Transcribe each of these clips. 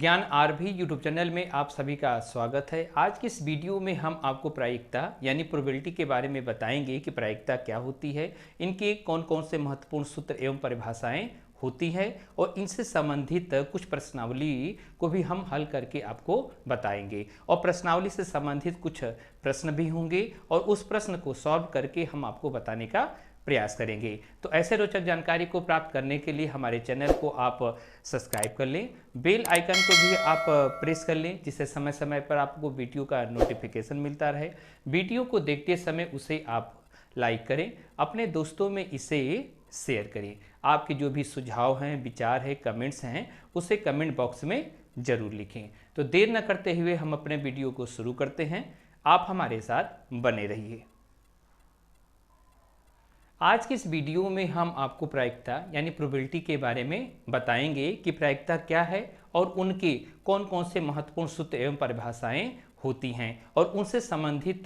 ज्ञान RV YouTube channel में आप सभी का स्वागत है। आज की इस वीडियो में हम आपको प्रायिकता यानी प्रोबेबिलिटी के बारे में बताएंगे कि प्रायिकता क्या होती है, इनके कौन कौन से महत्वपूर्ण सूत्र एवं परिभाषाएं होती है और इनसे संबंधित कुछ प्रश्नावली को भी हम हल करके आपको बताएंगे और प्रश्नावली से संबंधित कुछ प्रश्न भी होंगे और उस प्रश्न को सॉल्व करके हम आपको बताने का प्रयास करेंगे। तो ऐसे रोचक जानकारी को प्राप्त करने के लिए हमारे चैनल को आप सब्सक्राइब कर लें, बेल आइकन को भी आप प्रेस कर लें जिससे समय समय पर आपको वीडियो का नोटिफिकेशन मिलता रहे। वीडियो को देखते समय उसे आप लाइक करें, अपने दोस्तों में इसे शेयर करें। आपके जो भी सुझाव हैं, विचार हैं, कमेंट्स हैं, उसे कमेंट बॉक्स में ज़रूर लिखें। तो देर न करते हुए हम अपने वीडियो को शुरू करते हैं। आप हमारे साथ बने रहिए। आज की इस वीडियो में हम आपको प्रायिकता यानी प्रोबेबिलिटी के बारे में बताएंगे कि प्रायिकता क्या है और उनके कौन कौन से महत्वपूर्ण सूत्र एवं परिभाषाएं होती हैं और उनसे संबंधित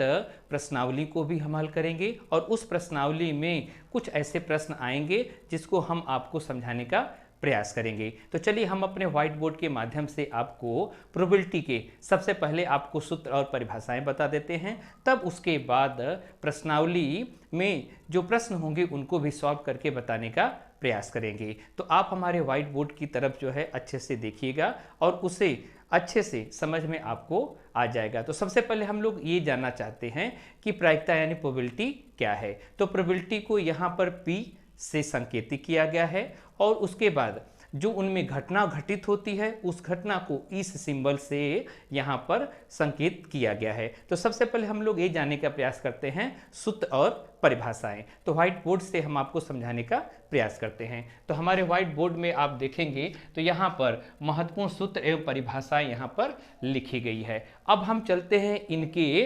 प्रश्नावली को भी हम हल करेंगे और उस प्रश्नावली में कुछ ऐसे प्रश्न आएंगे जिसको हम आपको समझाने का प्रयास करेंगे। तो चलिए हम अपने व्हाइट बोर्ड के माध्यम से आपको प्रोबेबिलिटी के सबसे पहले आपको सूत्र और परिभाषाएं बता देते हैं, तब उसके बाद प्रश्नावली में जो प्रश्न होंगे उनको भी सॉल्व करके बताने का प्रयास करेंगे। तो आप हमारे व्हाइट बोर्ड की तरफ जो है अच्छे से देखिएगा और उसे अच्छे से समझ में आपको आ जाएगा। तो सबसे पहले हम लोग ये जानना चाहते हैं कि प्रायिकता यानी प्रोबेबिलिटी क्या है। तो प्रोबेबिलिटी को यहाँ पर P से संकेतित किया गया है और उसके बाद जो उनमें घटना घटित होती है उस घटना को इस सिंबल से यहाँ पर संकेत किया गया है। तो सबसे पहले हम लोग ये जानने का प्रयास करते हैं सूत्र और परिभाषाएं। तो व्हाइट बोर्ड से हम आपको समझाने का प्रयास करते हैं। तो हमारे व्हाइट बोर्ड में आप देखेंगे तो यहाँ पर महत्वपूर्ण सूत्र एवं परिभाषाएं यहाँ पर लिखी गई है। अब हम चलते हैं इनके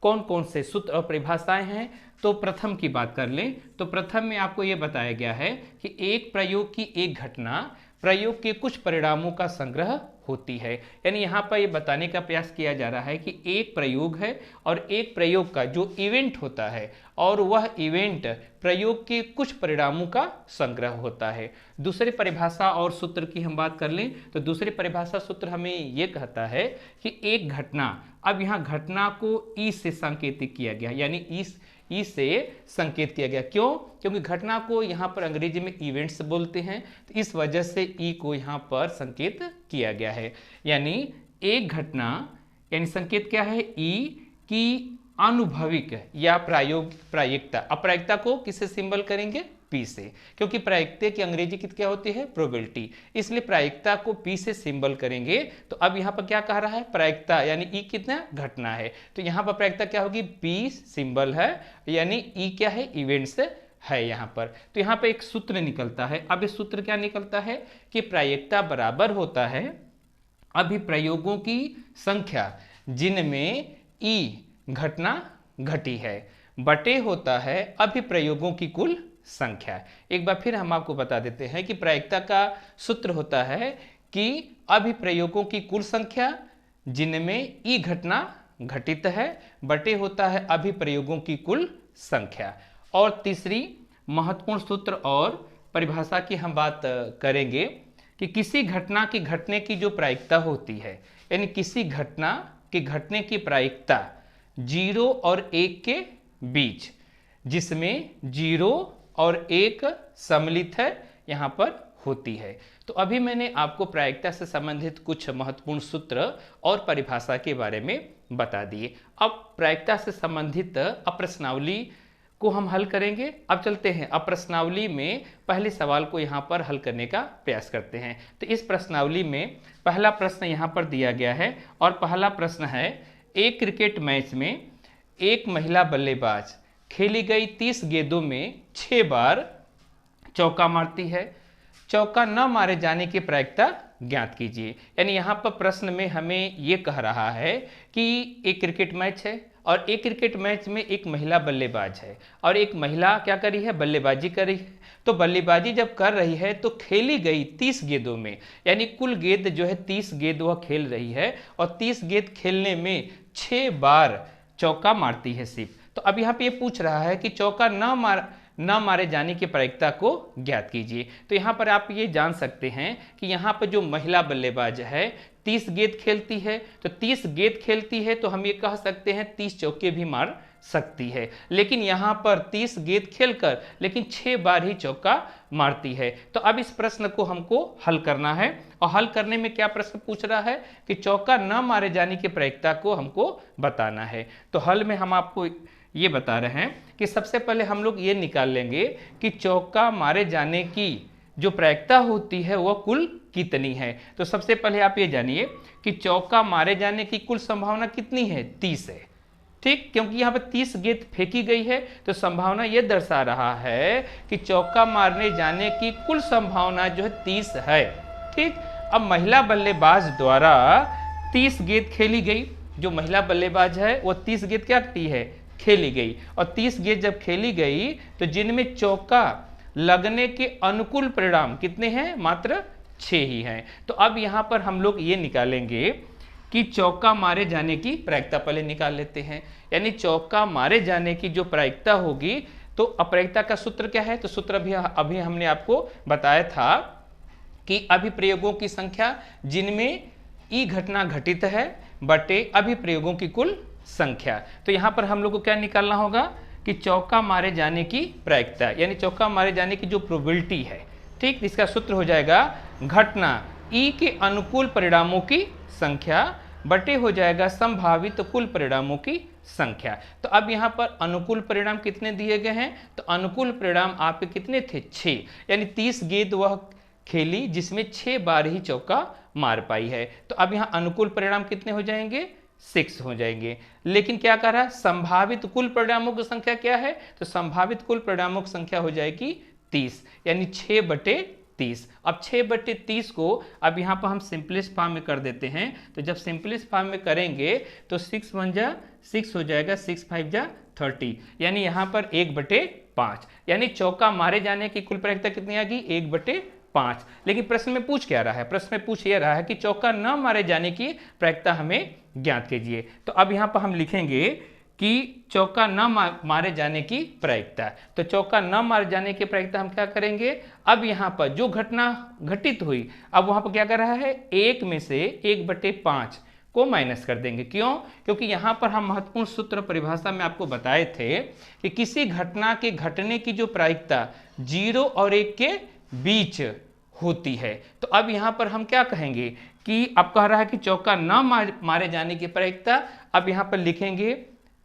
कौन कौन से सूत्र और परिभाषाएं हैं। तो प्रथम की बात कर लें तो प्रथम में आपको यह बताया गया है कि एक प्रयोग की एक घटना प्रयोग के कुछ परिणामों का संग्रह होती है। यानी यहाँ पर यह बताने का प्रयास किया जा रहा है कि एक प्रयोग है और एक प्रयोग का जो इवेंट होता है और वह इवेंट प्रयोग के कुछ परिणामों का संग्रह होता है। दूसरी परिभाषा और सूत्र की हम बात कर लें तो दूसरी परिभाषा सूत्र हमें यह कहता है कि एक घटना, अब यहाँ घटना को ई से संकेतित किया गया, यानी ई से संकेत किया गया। क्यों? क्योंकि घटना को यहाँ पर अंग्रेजी में इवेंट्स बोलते हैं, तो इस वजह से ई को यहाँ पर संकेत किया गया है। यानी एक घटना यानी संकेत क्या है? ई की आनुभविक या प्रायिकता। अब प्रायिकता को किससे सिंबल करेंगे? P से, क्योंकि प्रायिकता की अंग्रेजी कित क्या होती है? प्रोबेबिलिटी। इसलिए प्रायिकता को P से सिंबल करेंगे। तो अब यहाँ पर क्या कह रहा है? प्रायिकता यानी E कितना? घटना है। तो यहाँ पर प्रायिकता क्या होगी? P सिंबल है, यानी E क्या है? इवेंट्स है यहाँ पर। तो यहाँ पर एक सूत्र निकलता है। अब इस सूत्र क्या निकलता है कि प्रायिकता बराबर होता है अभिप्रयोगों की संख्या जिनमें E घटना घटी है बटे होता है अभिप्रयोगों की कुल संख्या। एक बार फिर हम आपको बता देते हैं कि प्रायिकता का सूत्र होता है कि अभिप्रयोगों की कुल संख्या जिनमें ई घटना घटित है बटे होता है अभिप्रयोगों की कुल संख्या। और तीसरी महत्वपूर्ण सूत्र और परिभाषा की हम बात करेंगे कि किसी घटना के घटने की जो प्रायिकता होती है, यानी किसी घटना के घटने की प्रायिकता 0 और 1 के बीच, जिसमें 0 और 1 सम्मिलित है यहाँ पर होती है। तो अभी मैंने आपको प्रायिकता से संबंधित कुछ महत्वपूर्ण सूत्र और परिभाषा के बारे में बता दिए। अब प्रायिकता से संबंधित प्रश्नावली को हम हल करेंगे। अब चलते हैं अब प्रश्नावली में पहले सवाल को यहाँ पर हल करने का प्रयास करते हैं। तो इस प्रश्नावली में पहला प्रश्न यहाँ पर दिया गया है और पहला प्रश्न है, एक क्रिकेट मैच में एक महिला बल्लेबाज खेली गई 30 गेंदों में 6 बार चौका मारती है। चौका न मारे जाने की प्रायिकता ज्ञात कीजिए। यानी यहाँ पर प्रश्न में हमें ये कह रहा है कि एक क्रिकेट मैच है और एक क्रिकेट मैच में एक महिला बल्लेबाज है और एक महिला क्या करी है? बल्लेबाजी करी है। तो बल्लेबाजी जब कर रही है तो खेली गई 30 गेंदों में, यानी कुल गेंद जो है 30 गेंद वह खेल रही है और 30 गेंद खेलने में 6 बार चौका मारती है सिर्फ। तो अब यहाँ पे ये पूछ रहा है कि चौका न न मारे जाने की प्रायिकता को ज्ञात कीजिए। तो यहाँ पर आप ये जान सकते हैं कि यहाँ पर जो महिला बल्लेबाज है 30 गेंद खेलती है, तो 30 गेंद खेलती है तो हम ये कह सकते हैं 30 चौके भी मार सकती है। लेकिन यहाँ पर 30 गेंद खेलकर लेकिन 6 बार ही चौका मारती है। तो अब इस प्रश्न को हमको हल करना है, और हल करने में क्या प्रश्न पूछ रहा है कि चौका न मारे जाने की प्रायिकता को हमको बताना है। तो हल में हम आपको ये बता रहे हैं कि सबसे पहले हम लोग ये निकाल लेंगे कि चौका मारे जाने की जो प्रायिकता होती है वह कुल कितनी है। तो सबसे पहले आप ये जानिए कि चौका मारे जाने की कुल संभावना कितनी है, 30 है। ठीक, क्योंकि यहाँ पर 30 गेंद फेंकी गई है तो संभावना यह दर्शा रहा है कि चौका मारने जाने की कुल संभावना जो है 30 है। ठीक, अब महिला बल्लेबाज द्वारा 30 गेंद खेली गई, जो महिला बल्लेबाज है वो 30 गेंद क्या की है, खेली गई, और 30 गेंद जब खेली गई तो जिनमें चौका लगने के अनुकूल परिणाम कितने हैं, मात्र 6 ही हैं। तो अब यहाँ पर हम लोग ये निकालेंगे कि चौका मारे जाने की प्रायिकता पहले निकाल लेते हैं। यानी चौका मारे जाने की जो प्रायिकता होगी, तो अप्रायिकता का सूत्र क्या है, तो सूत्र अभी हमने आपको बताया था कि अभिप्रयोगों की संख्या जिनमें ई घटना घटित है बटे अभिप्रयोगों की कुल संख्या। तो यहाँ पर हम लोग को क्या निकालना होगा कि चौका मारे जाने की प्रायिकता, यानी चौका मारे जाने की जो प्रोबेबिलिटी है, ठीक, इसका सूत्र हो जाएगा घटना ई के अनुकूल परिणामों की संख्या बटे हो जाएगा संभावित कुल परिणामों की संख्या। तो अब यहाँ पर अनुकूल परिणाम कितने दिए गए हैं, तो अनुकूल परिणाम आपके कितने थे, 6, यानी 30 गेंद वह खेली जिसमें 6 बार ही चौका मार पाई है। तो अब यहाँ अनुकूल परिणाम कितने हो जाएंगे, 6 हो जाएंगे। लेकिन क्या कह रहा है, संभावित कुल परिणामों की संख्या क्या है, तो संभावित कुल परिणामों की संख्या हो जाएगी 30, यानी 6/30। अब 6/30 को अब यहाँ पर हम सिंपलेस्ट फॉर्म में कर देते हैं। तो जब सिंपलेस्ट फॉर्म में करेंगे तो 6 1 जा 6 हो जाएगा, 6 5 जा 30, यानी यहाँ पर 1/5, यानी चौका मारे जाने की कुल प्रायिकता कितनी आ गई, 1/5। लेकिन प्रश्न में पूछ क्या रहा है, प्रश्न में पूछ ये रहा है कि चौका न मारे जाने की प्रायिकता हमें ज्ञात कीजिए। तो अब यहाँ पर हम लिखेंगे कि चौका न मारे जाने की प्रायिकता। तो चौका न मारे जाने की प्रायिकता हम क्या करेंगे, अब यहाँ पर जो घटना घटित हुई, अब वहाँ पर क्या कर रहा है, 1 में से 1/5 को माइनस कर देंगे। क्यों, क्योंकि यहाँ पर हम महत्वपूर्ण सूत्र परिभाषा में आपको बताए थे कि किसी घटना के घटने की जो प्रायिकता 0 और 1 के बीच होती है। तो अब यहाँ पर हम क्या कहेंगे कि अब कह रहा है कि चौका न मारे जाने की प्रायिकता, अब यहाँ पर लिखेंगे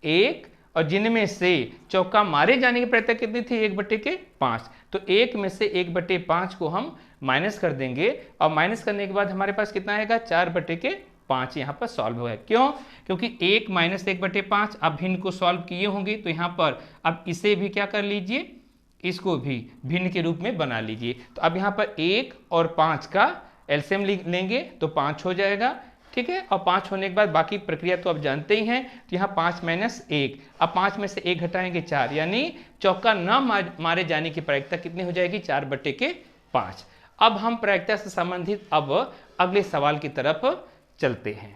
1, और जिनमें से चौका मारे जाने की प्रायिकता कितनी थी, 1/5। तो 1 में से 1/5 को हम माइनस कर देंगे, और माइनस करने के बाद हमारे पास कितना आएगा, 4/5 यहाँ पर सॉल्व होगा। क्यों, क्योंकि 1 - 1/5 अब भिन्न को सॉल्व किए होंगे, तो यहाँ पर अब इसे भी क्या कर लीजिए, इसको भी भिन्न के रूप में बना लीजिए। तो अब यहाँ पर 1 और 5 का एलसीएम लेंगे तो 5 हो जाएगा, ठीक है। और 5 होने के बाद बाकी प्रक्रिया तो आप जानते ही हैं। तो यहाँ 5 - 1, अब 5 में से 1 घटाएंगे 4, यानी चौका न मारे जाने की प्रायिकता कितनी हो जाएगी, 4/5। अब हम प्रायिकता से संबंधित अब अगले सवाल की तरफ चलते हैं।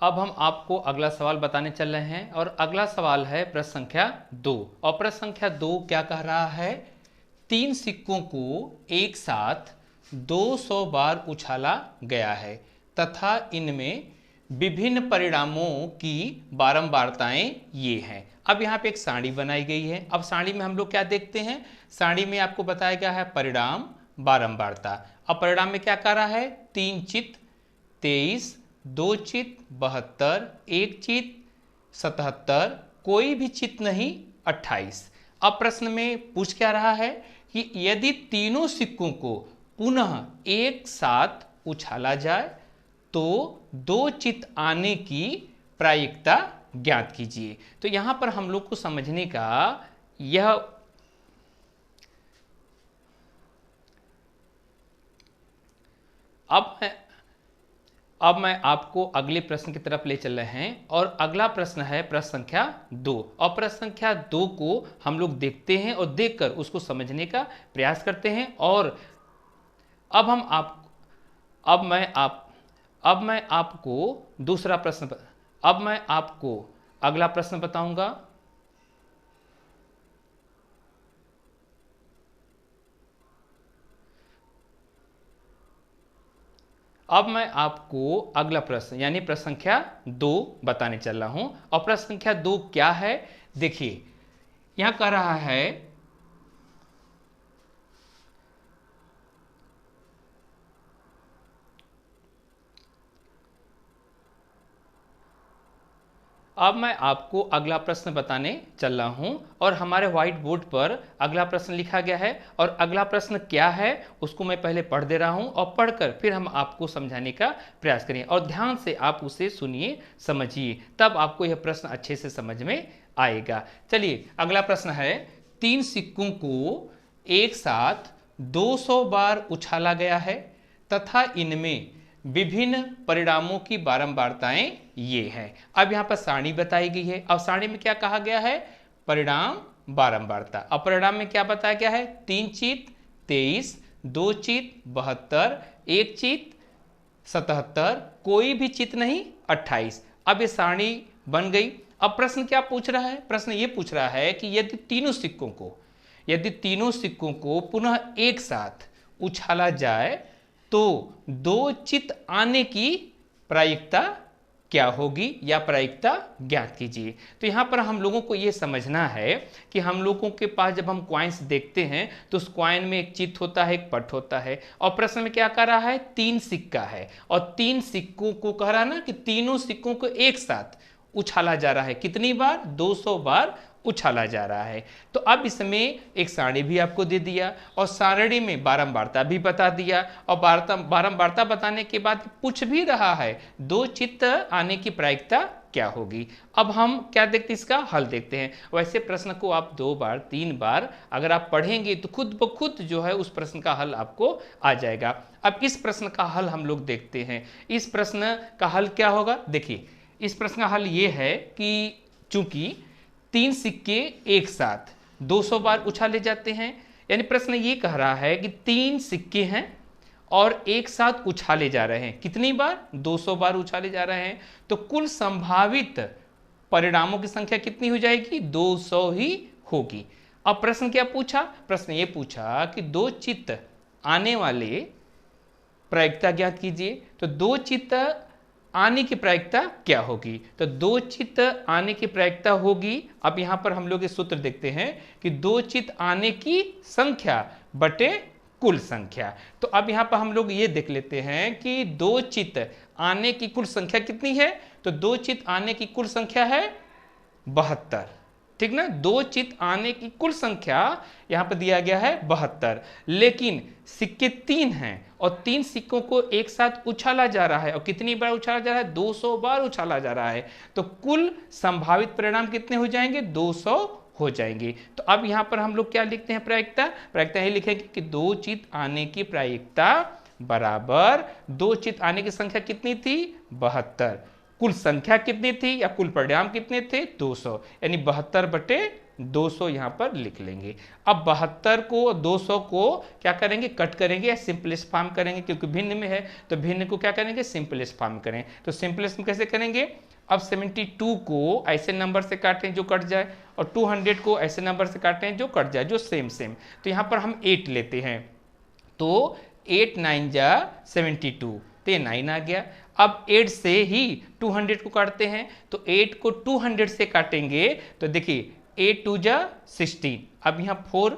अब हम आपको अगला सवाल बताने चल रहे हैं, और अगला सवाल है प्रश्न संख्या 2। और प्रश्न संख्या 2 क्या कह रहा है, 3 सिक्कों को एक साथ 200 बार उछाला गया है तथा इनमें विभिन्न परिणामों की बारंबारताएं ये हैं। अब यहाँ पे एक सारणी बनाई गई है। अब सारणी में हम लोग क्या देखते हैं, सारणी में आपको बताया गया है परिणाम, बारंबारता। अब परिणाम में क्या कह रहा है, 3 चित 23, 2 चित 72, 1 चित 77, कोई भी चित नहीं 28। अब प्रश्न में पूछ क्या रहा है कि यदि तीनों सिक्कों को पुनः एक साथ उछाला जाए तो 2 चित आने की प्रायिकता ज्ञात कीजिए। तो यहां पर हम लोग को समझने का यह अब मैं आपको अगले प्रश्न की तरफ ले चल रहे हैं, और अगला प्रश्न है प्रश्न संख्या 2। और प्रश्न संख्या 2 को हम लोग देखते हैं और देखकर उसको समझने का प्रयास करते हैं। और अब मैं आपको दूसरा प्रश्न, अब मैं आपको अगला प्रश्न बताऊंगा। अब मैं आपको अगला प्रश्न यानी प्रश्न संख्या 2 बताने चल रहा हूं। और प्रश्न संख्या 2 क्या है, देखिए यहां कह रहा है अब मैं आपको अगला प्रश्न बताने चल रहा हूं और हमारे व्हाइट बोर्ड पर अगला प्रश्न लिखा गया है। और अगला प्रश्न क्या है उसको मैं पहले पढ़ दे रहा हूं और पढ़कर फिर हम आपको समझाने का प्रयास करें और ध्यान से आप उसे सुनिए, समझिए, तब आपको यह प्रश्न अच्छे से समझ में आएगा। चलिए अगला प्रश्न है, 3 सिक्कों को एक साथ 200 बार उछाला गया है तथा इनमें विभिन्न परिणामों की बारंबारताएं ये हैं। अब यहां पर सारणी बताई गई है। अब सारणी में क्या कहा गया है, परिणाम बारंबारता। अब परिणाम में क्या बताया गया है, 3 चित 23, 2 चित 72, 1 चित 77, कोई भी चित नहीं 28। अब ये सारणी बन गई। अब प्रश्न क्या पूछ रहा है, प्रश्न ये पूछ रहा है कि यदि तीनों सिक्कों को पुनः एक साथ उछाला जाए तो 2 चित आने की प्रायिकता क्या होगी या प्रायिकता ज्ञात कीजिए। तो यहां पर हम लोगों को यह समझना है कि हम लोगों के पास जब हम कॉइन्स देखते हैं तो उस कॉइन में एक चित होता है, एक पट होता है। और प्रश्न में क्या कर रहा है, 3 सिक्का है और 3 सिक्कों को कह रहा है ना कि तीनों सिक्कों को एक साथ उछाला जा रहा है। कितनी बार, 200 बार उछाला जा रहा है। तो अब इसमें एक सारणी भी आपको दे दिया और सारणी में बारंबारता भी बता दिया और बारंबारता बताने के बाद पूछ भी रहा है 2 चित्त आने की प्रायिकता क्या होगी। अब हम क्या देखते हैं, इसका हल देखते हैं। वैसे प्रश्न को आप 2 बार 3 बार अगर आप पढ़ेंगे तो खुद ब खुद जो है उस प्रश्न का हल आपको आ जाएगा। अब इस प्रश्न का हल हम लोग देखते हैं। इस प्रश्न का हल क्या होगा, देखिए इस प्रश्न का हल ये है कि चूंकि 3 सिक्के एक साथ 200 बार उछाले जाते हैं, यानी प्रश्न ये कह रहा है कि 3 सिक्के हैं और एक साथ उछाले जा रहे हैं। कितनी बार, 200 बार उछाले जा रहे हैं। तो कुल संभावित परिणामों की संख्या कितनी हो जाएगी, 200 ही होगी। अब प्रश्न क्या पूछा, प्रश्न ये पूछा कि 2 चित्त आने वाले प्रायिकता ज्ञात कीजिए। तो 2 चित्त आने की प्रायिकता क्या होगी, तो 2 चित्त आने की प्रायिकता होगी। अब यहां पर हम लोग ये सूत्र देखते हैं कि 2 चित्त आने की संख्या बटे कुल संख्या। तो अब यहां पर हम लोग ये देख लेते हैं कि 2 चित्त आने की कुल संख्या कितनी है, तो 2 चित्त आने की कुल संख्या है 72, ठीक ना। 2 चित्त आने की कुल संख्या यहां पर दिया गया है 72, लेकिन सिक्के 3 हैं और 3 सिक्कों को एक साथ उछाला जा रहा है। और कितनी बार उछाला जा रहा है, 200 बार उछाला जा रहा है। तो कुल संभावित परिणाम कितने हो जाएंगे, 200 हो जाएंगे। तो अब यहां पर हम लोग क्या लिखते हैं, प्रायिकता ये लिखेंगे कि 2 चित्त आने की प्रायिकता बराबर 2 चित्त आने की संख्या कितनी थी, 72, कुल संख्या कितनी थी या कुल परिणाम कितने थे, 200, यानी 72 बटे 200 यहां पर लिख लेंगे। अब 72 को 200 को क्या करेंगे, कट करेंगे या सिंपलेस्ट फॉर्म करेंगे, क्योंकि भिन्न में है तो भिन्न को क्या करेंगे, सिंपलेस्ट फॉर्म करें। तो सिंपलेस्ट में कैसे करेंगे, अब 72 को ऐसे नंबर से काटें जो कट जाए और 200 को ऐसे नंबर से काटें जो कट जाए, जो सेम। तो यहां पर हम 8 लेते हैं, तो 8 9 जा 72, तो ये 9 आ गया। अब 8 से ही 200 को काटते हैं, तो 8 को 200 से काटेंगे तो देखिए 8 2 जा 16, अब यहाँ 4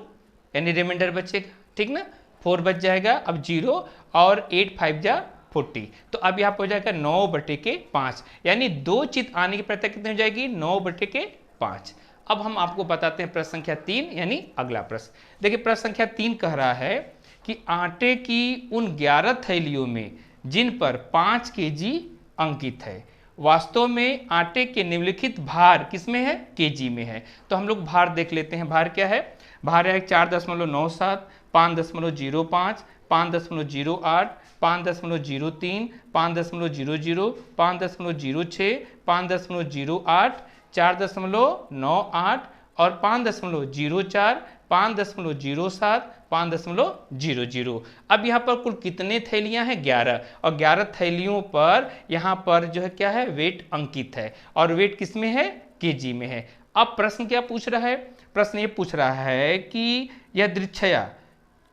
यानी रिमाइंडर बचेगा, ठीक ना, 4 बच जाएगा। अब 0 और 8 5 जा 40, तो अब यहाँ पर हो जाएगा 9 बटे के 5, यानी 2 चित्त आने की प्रायिकता कितनी हो जाएगी, 9 बटे के 5। अब हम आपको बताते हैं प्रश्न संख्या 3 यानी अगला प्रश्न। देखिए प्रश्न संख्या 3 कह रहा है कि आटे की उन 11 थैलियों में जिन पर 5 केजी अंकित है, वास्तव में आटे के निम्नलिखित भार किसमें है, केजी में है। तो हम लोग भार देख लेते हैं। भार क्या है, भार है 4.97, 5.05, 5.08, 5.03, 5.00, 5.06, 5.08, 4.98 और 5.04, 5.07, 5.00। अब यहाँ पर कुल कितने थैलियां हैं, 11, और 11 थैलियों पर यहाँ पर जो है क्या है, वेट अंकित है, और वेट किस में है, केजी में है। अब प्रश्न क्या पूछ रहा है, प्रश्न ये पूछ रहा है कि यह दृक्षया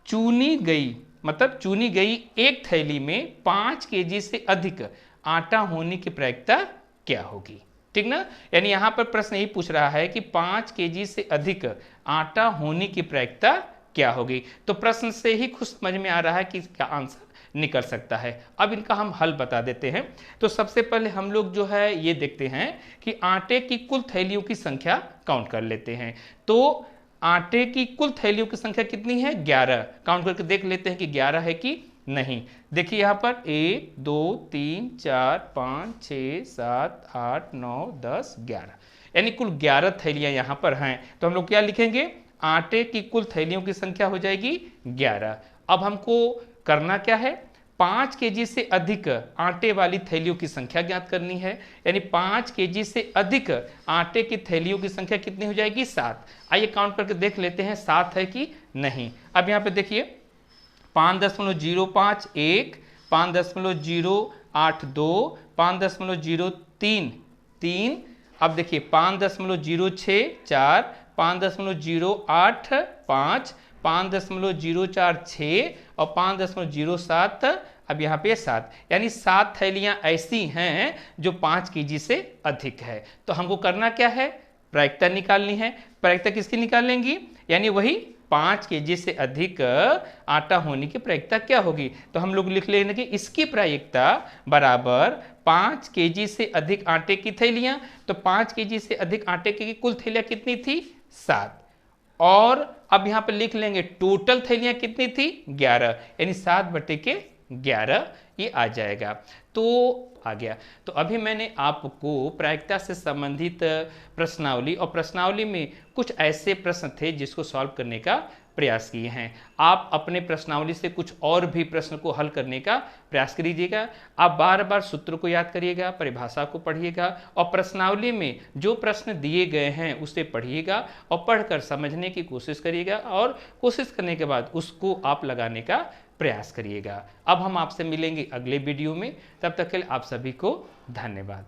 चुनी गई मतलब चुनी गई एक थैली में 5 केजी से अधिक आटा होने की प्रायिकता क्या होगी। ठीक ना, यानी यहां पर प्रश्न यही पूछ रहा है कि 5 केजी से अधिक आटा होने की प्रायिकता क्या होगी। तो प्रश्न से ही खुद समझ में आ रहा है कि इसका आंसर निकल सकता है। अब इनका हम हल बता देते हैं। तो सबसे पहले हम लोग जो है ये देखते हैं कि आटे की कुल थैलियों की संख्या काउंट कर लेते हैं। तो आटे की कुल थैलियों की संख्या कितनी है, 11। काउंट करके देख लेते हैं कि 11 है कि नहीं। देखिए यहां पर 1 2 3 4 5 6 7 8 9 10 11, यानी कुल 11 थैलियां यहां पर हैं। तो हम लोग क्या लिखेंगे, आटे की कुल थैलियों की संख्या हो जाएगी 11। अब हमको करना क्या है, 5 केजी से अधिक आटे वाली थैलियों की संख्या ज्ञात करनी है। यानी 5 केजी से अधिक आटे की थैलियों की संख्या कितनी हो जाएगी, 7। आइए काउंट करके देख लेते हैं 7 है कि नहीं। अब यहाँ पे देखिए 5.05 1, 5.082, 5.03 3, अब देखिए 5.06 4, 5.08 5, 5.046 और 5.07, अब यहाँ पे 7, यानी 7 थैलियाँ ऐसी हैं जो 5 केजी से अधिक है। तो हमको करना क्या है, प्रायिकता निकालनी है। प्रायिकता किसकी निकालेंगी, यानी वही 5 केजी से अधिक आटा होने की प्रायिकता क्या होगी। तो हम लोग लिख लेंगे कि इसकी प्रायिकता बराबर 5 केजी से अधिक आटे की थैलियां। तो 5 केजी से अधिक आटे की कुल थैलियां कितनी थी, 7। और अब यहां पर लिख लेंगे टोटल थैलियां कितनी थी, 11, यानी 7/11 ये आ जाएगा। तो आ गया। तो अभी मैंने आपको प्रायिकता से संबंधित प्रश्नावली और प्रश्नावली में कुछ ऐसे प्रश्न थे जिसको सॉल्व करने का प्रयास किए हैं। आप अपने प्रश्नावली से कुछ और भी प्रश्न को हल करने का प्रयास करिएगा। आप बार बार सूत्र को याद करिएगा, परिभाषा को पढ़िएगा और प्रश्नावली में जो प्रश्न दिए गए हैं उसे पढ़िएगा और पढ़कर समझने की कोशिश करिएगा और कोशिश करने के बाद उसको आप लगाने का प्रयास करिएगा। अब हम आपसे मिलेंगे अगले वीडियो में, तब तक के लिए आप सभी को धन्यवाद।